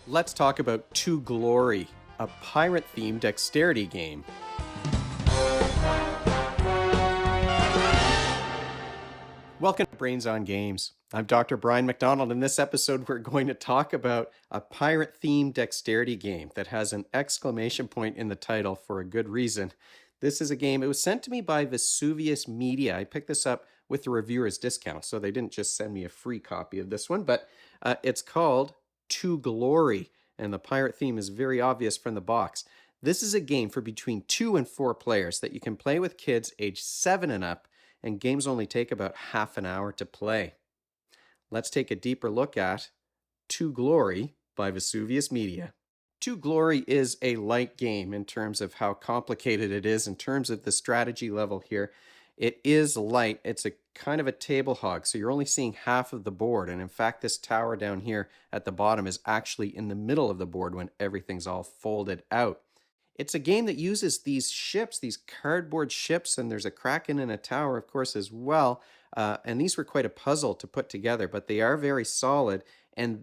Let's talk about To Glory, a pirate-themed dexterity game. Welcome to Brains on Games. I'm Dr. Brian McDonald. In this episode, we're going to talk about a pirate-themed dexterity game that has an exclamation point in the title for a good reason. This is a game, it was sent to me by Vesuvius Media. I picked this up with the reviewer's discount, so they didn't just send me a free copy of this one, but it's called To Glory, and the pirate theme is very obvious from the box. This is a game for between 2 and 4 players that you can play with kids age 7 and up, and games only take about half an hour to play. Let's take a deeper look at To Glory by Vesuvius Media. To Glory is a light game in terms of how complicated it is, in terms of the strategy level here. It is light. It's a kind of a table hog, so you're only seeing half of the board. And in fact, this tower down here at the bottom is actually in the middle of the board when everything's all folded out. It's a game that uses these ships, these cardboard ships, and there's a kraken and a tower, of course, as well. And these were quite a puzzle to put together, but they are very solid. And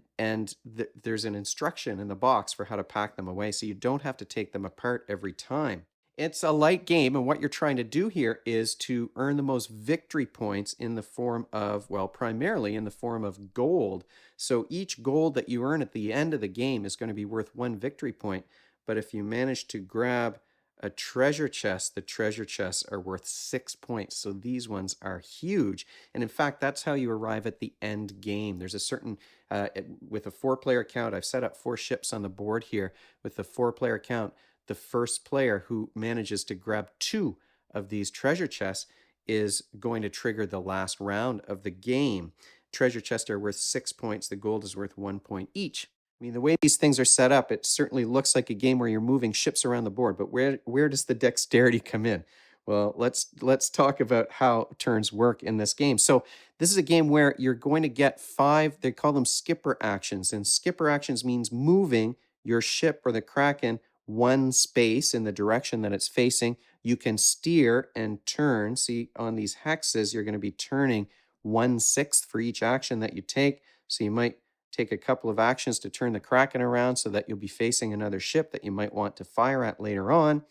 there's an instruction in the box for how to pack them away, so you don't have to take them apart every time. It's a light game, and what you're trying to do here is to earn the most victory points in the form of, well, primarily in the form of gold. So each gold that you earn at the end of the game is going to be worth 1 victory point. But if you manage to grab a treasure chest, the treasure chests are worth 6 points. So these ones are huge. And in fact, that's how you arrive at the end game. There's a certain, with a 4-player count, I've set up 4 ships on the board here. With the 4-player count, the first player who manages to grab 2 of these treasure chests is going to trigger the last round of the game. Treasure chests are worth 6 points. The gold is worth 1 point each. I mean, the way these things are set up, it certainly looks like a game where you're moving ships around the board, but where does the dexterity come in? Well, let's talk about how turns work in this game. So this is a game where you're going to get 5, they call them skipper actions, and skipper actions means moving your ship or the Kraken 1 space in the direction that it's facing. You can steer and turn. See, on these hexes, you're going to be turning 1/6 for each action that you take. So you might take a couple of actions to turn the Kraken around so that you'll be facing another ship that you might want to fire at later on.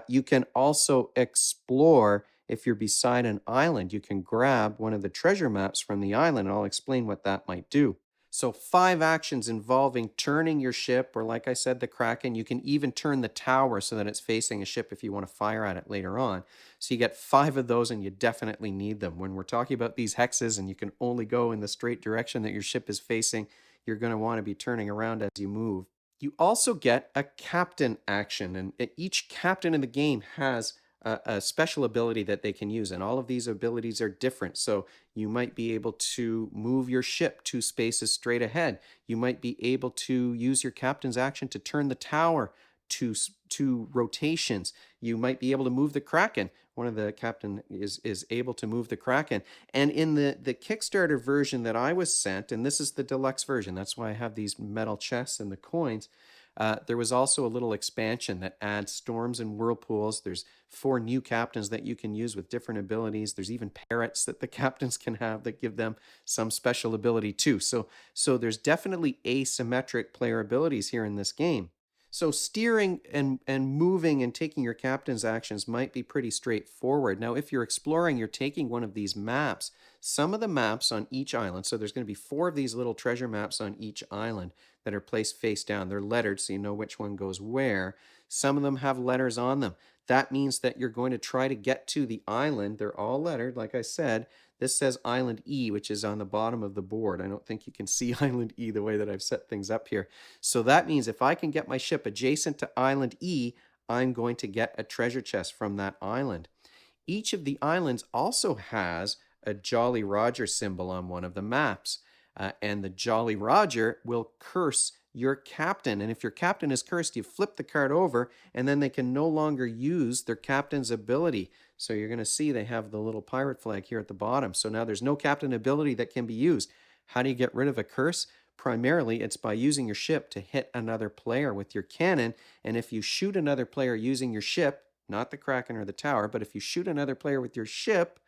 You can also explore if you're beside an island. You can grab one of the treasure maps from the island, and I'll explain what that might do. So 5 actions involving turning your ship, or like I said, the Kraken. You can even turn the tower so that it's facing a ship if you want to fire at it later on. So you get 5 of those, and you definitely need them. When we're talking about these hexes and you can only go in the straight direction that your ship is facing, you're going to want to be turning around as you move. You also get a captain action, and each captain in the game has a special ability that they can use, and all of these abilities are different. So you might be able to move your ship 2 spaces straight ahead. You might be able to use your captain's action to turn the tower 2 rotations. You might be able to move the Kraken. One of the captain is able to move the Kraken. And in the Kickstarter version that I was sent, and this is the deluxe version, that's why I have these metal chests and the coins. There was also a little expansion that adds storms and whirlpools. There's 4 new captains that you can use with different abilities. There's even parrots that the captains can have that give them some special ability too. So there's definitely asymmetric player abilities here in this game. So steering and moving and taking your captain's actions might be pretty straightforward. Now, if you're exploring, you're taking one of these maps. Some of the maps on each island, so there's going to be 4 of these little treasure maps on each island that are placed face down. They're lettered, so you know which one goes where. Some of them have letters on them. That means that you're going to try to get to the island. They're all lettered, like I said. This says Island E, which is on the bottom of the board. I don't think you can see Island E the way that I've set things up here. So that means if I can get my ship adjacent to Island E, I'm going to get a treasure chest from that island. Each of the islands also has a Jolly Roger symbol on one of the maps. And the Jolly Roger will curse your captain. And if your captain is cursed, you flip the card over, and then they can no longer use their captain's ability. So you're going to see they have the little pirate flag here at the bottom. So now there's no captain ability that can be used. How do you get rid of a curse? Primarily, it's by using your ship to hit another player with your cannon. And if you shoot another player using your ship, not the Kraken or the tower, but if you shoot another player with your ship,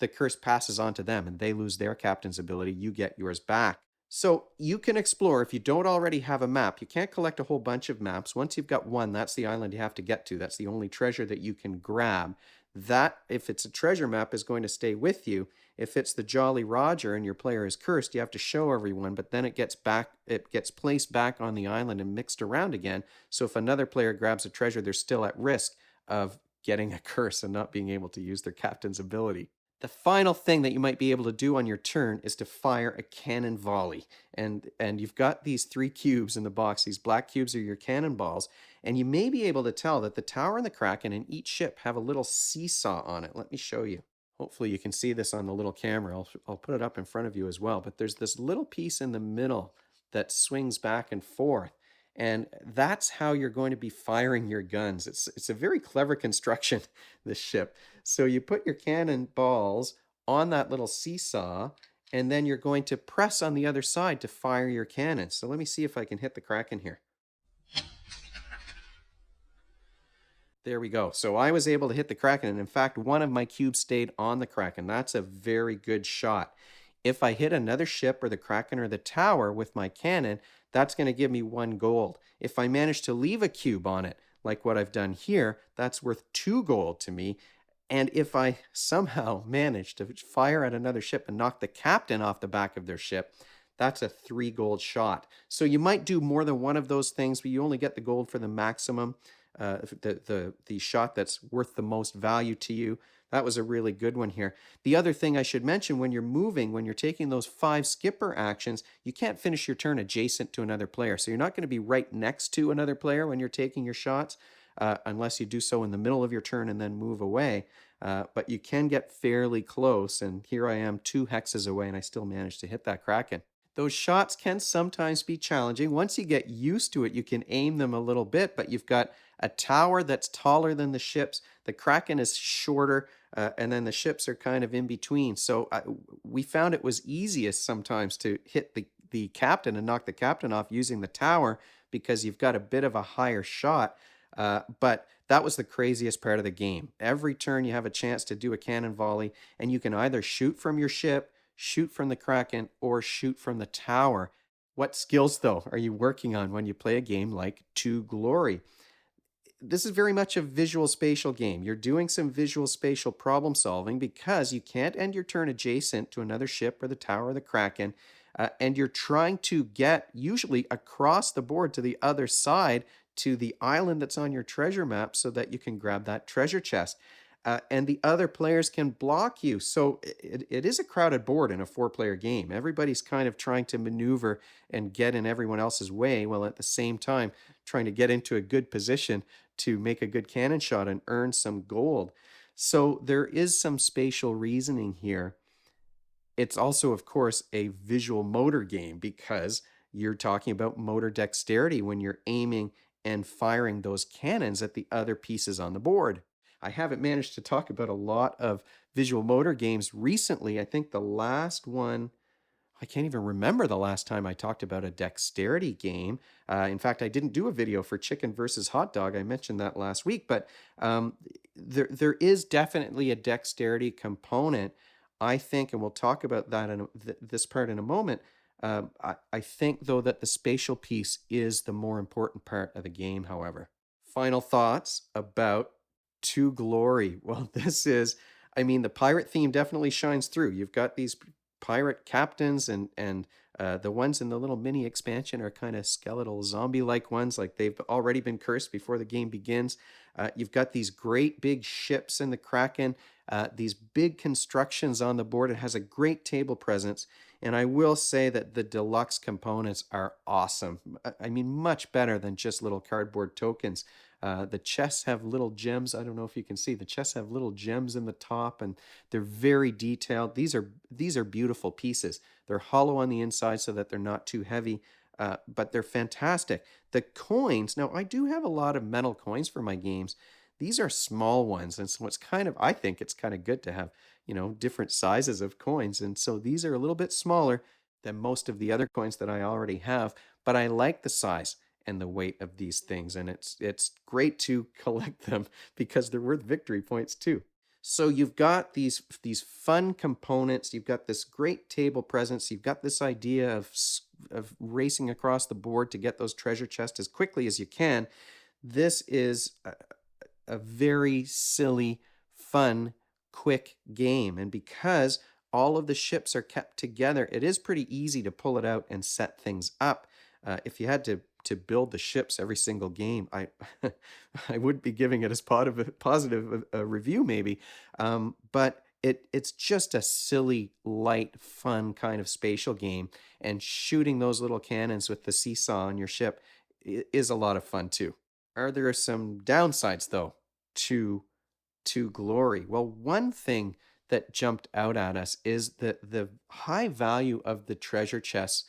the curse passes on to them and they lose their captain's ability. You get yours back. So you can explore if you don't already have a map. You can't collect a whole bunch of maps. Once you've got one, that's the island you have to get to. That's the only treasure that you can grab. That, if it's a treasure map, is going to stay with you. If it's the Jolly Roger and your player is cursed, you have to show everyone, but then it gets placed back on the island and mixed around again. So if another player grabs a treasure, they're still at risk of getting a curse and not being able to use their captain's ability. The final thing that you might be able to do on your turn is to fire a cannon volley. And you've got these three cubes in the box. These black cubes are your cannonballs. And you may be able to tell that the tower and the Kraken in each ship have a little seesaw on it. Let me show you. Hopefully you can see this on the little camera. I'll put it up in front of you as well. But there's this little piece in the middle that swings back and forth. And that's how you're going to be firing your guns. It's a very clever construction, this ship. So you put your cannonballs on that little seesaw, and then you're going to press on the other side to fire your cannons. So let me see if I can hit the Kraken here. There we go. So I was able to hit the Kraken, and in fact, one of my cubes stayed on the Kraken. That's a very good shot. If I hit another ship or the Kraken or the tower with my cannon, that's going to give me 1 gold. If I manage to leave a cube on it, like what I've done here, that's worth 2 gold to me. And if I somehow manage to fire at another ship and knock the captain off the back of their ship, that's a 3 gold shot. So you might do more than one of those things, but you only get the gold for the maximum, the shot that's worth the most value to you. That was a really good one here. The other thing I should mention, when you're moving, when you're taking those 5 skipper actions, you can't finish your turn adjacent to another player. So you're not going to be right next to another player when you're taking your shots, unless you do so in the middle of your turn and then move away. But you can get fairly close, and here I am 2 hexes away, and I still managed to hit that Kraken. Those shots can sometimes be challenging. Once you get used to it, you can aim them a little bit, but you've got a tower that's taller than the ships. The Kraken is shorter, and then the ships are kind of in between. So we found it was easiest sometimes to hit the captain and knock the captain off using the tower because you've got a bit of a higher shot. But that was the craziest part of the game. Every turn you have a chance to do a cannon volley, and you can either shoot from your ship, shoot from the Kraken, or shoot from the tower. What skills, though, are you working on when you play a game like To Glory? This is very much a visual spatial game. You're doing some visual spatial problem solving because you can't end your turn adjacent to another ship or the tower or the Kraken. And you're trying to get usually across the board to the other side to the island that's on your treasure map so that you can grab that treasure chest. And the other players can block you. So it is a crowded board in a 4-player game. Everybody's kind of trying to maneuver and get in everyone else's way while at the same time trying to get into a good position to make a good cannon shot and earn some gold. So there is some spatial reasoning here. It's also, of course, a visual motor game because you're talking about motor dexterity when you're aiming and firing those cannons at the other pieces on the board. I haven't managed to talk about a lot of visual motor games recently. I think the last one, I can't even remember the last time I talked about a dexterity game. In fact, I didn't do a video for Chicken versus Hot Dog. I mentioned that last week, but there is definitely a dexterity component, I think, and we'll talk about that in this part in a moment. I think, though, that the spatial piece is the more important part of the game, however. Final thoughts about To Glory. Well, I mean, the pirate theme definitely shines through. You've got these pirate captains, and the ones in the little mini expansion are kind of skeletal zombie-like ones, like they've already been cursed before the game begins. You've got these great big ships in the Kraken, these big constructions on the board. It has a great table presence, and I will say that the deluxe components are awesome. I mean, much better than just little cardboard tokens. The chests have little gems. I don't know if you can see. The chests have little gems in the top, and they're very detailed. These are beautiful pieces. They're hollow on the inside so that they're not too heavy, but they're fantastic. The coins. Now, I do have a lot of metal coins for my games. These are small ones, and so I think it's kind of good to have, different sizes of coins. And so these are a little bit smaller than most of the other coins that I already have, but I like the size and the weight of these things, and it's great to collect them because they're worth victory points too. So you've got these fun components. You've got this great table presence. You've got this idea of racing across the board to get those treasure chests as quickly as you can. This is a very silly, fun, quick game. And because all of the ships are kept together, it is pretty easy to pull it out and set things up. If you had to build the ships every single game, I I would be giving it as positive a review maybe, but it's just a silly, light, fun kind of spatial game, and shooting those little cannons with the seesaw on your ship is a lot of fun too. Are there some downsides though to glory? Well, one thing that jumped out at us is that the high value of the treasure chests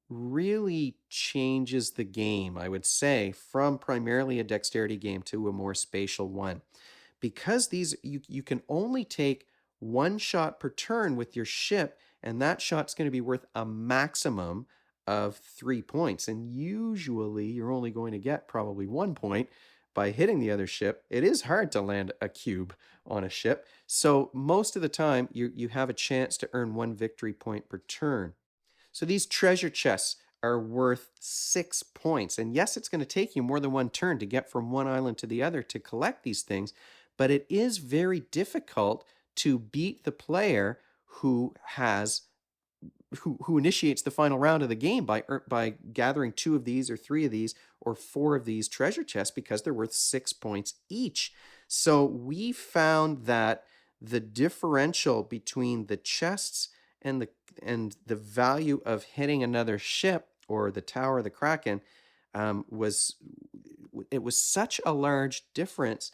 really changes the game, I would say, from primarily a dexterity game to a more spatial one. Because you can only take one shot per turn with your ship, and that shot's going to be worth a maximum of 3 points. And usually you're only going to get probably 1 point by hitting the other ship. It is hard to land a cube on a ship. So most of the time you have a chance to earn 1 victory point per turn. So these treasure chests are worth 6 points. And yes, it's going to take you more than one turn to get from one island to the other to collect these things, but it is very difficult to beat the player who has who initiates the final round of the game by gathering two of these or three of these or four of these treasure chests because they're worth 6 points each. So we found that the differential between the chests and the value of hitting another ship or the Tower of the Kraken was it was such a large difference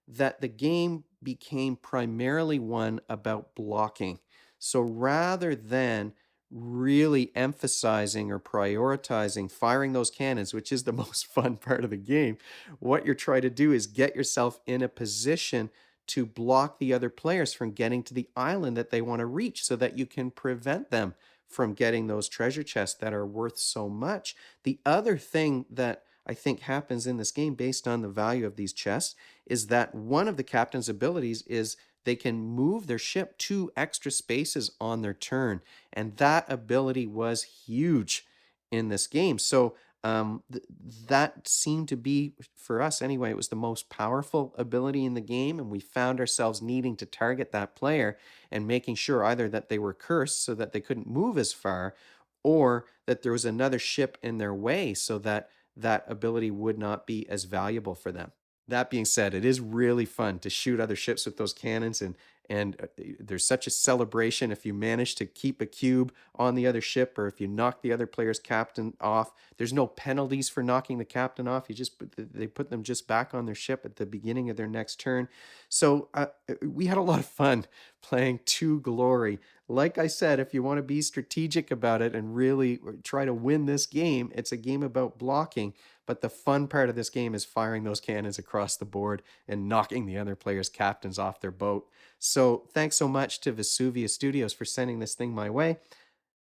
that the game became primarily one about blocking. So rather than really emphasizing or prioritizing firing those cannons, which is the most fun part of the game, what you're trying to do is get yourself in a position to block the other players from getting to the island that they want to reach so that you can prevent them from getting those treasure chests that are worth so much. The other thing that I think happens in this game based on the value of these chests is that one of the captain's abilities is they can move their ship 2 extra spaces on their turn. And that ability was huge in this game. So that seemed to be, for us anyway, it was the most powerful ability in the game. And we found ourselves needing to target that player and making sure either that they were cursed so that they couldn't move as far, or that there was another ship in their way so that that ability would not be as valuable for them. That being said, it is really fun to shoot other ships with those cannons, and there's such a celebration if you manage to keep a cube on the other ship, or if you knock the other player's captain off. There's no penalties for knocking the captain off. They put them just back on their ship at the beginning of their next turn. So we had a lot of fun playing To Glory. Like I said, if you want to be strategic about it and really try to win this game, it's a game about blocking. But the fun part of this game is firing those cannons across the board and knocking the other players' captains off their boat. So thanks so much to Vesuvius Studios for sending this thing my way.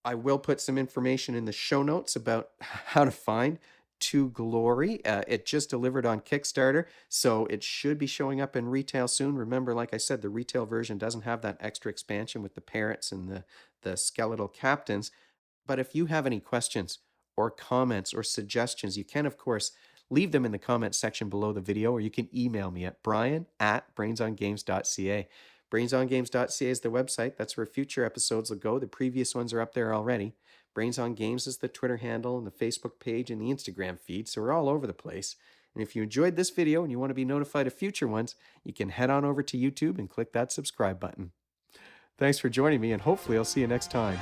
I will put some information in the show notes about how to find To Glory. It just delivered on Kickstarter, so it should be showing up in retail soon. Remember, like I said, the retail version doesn't have that extra expansion with the parrots and the skeletal captains. But if you have any questions or comments or suggestions, you can, of course, leave them in the comments section below the video, or you can email me at brian@brainsongames.ca. Brainsongames.ca is the website. That's where future episodes will go. The previous ones are up there already. Brains on Games is the Twitter handle and the Facebook page and the Instagram feed, so we're all over the place. And if you enjoyed this video and you want to be notified of future ones, you can head on over to YouTube and click that subscribe button. Thanks for joining me, and hopefully I'll see you next time.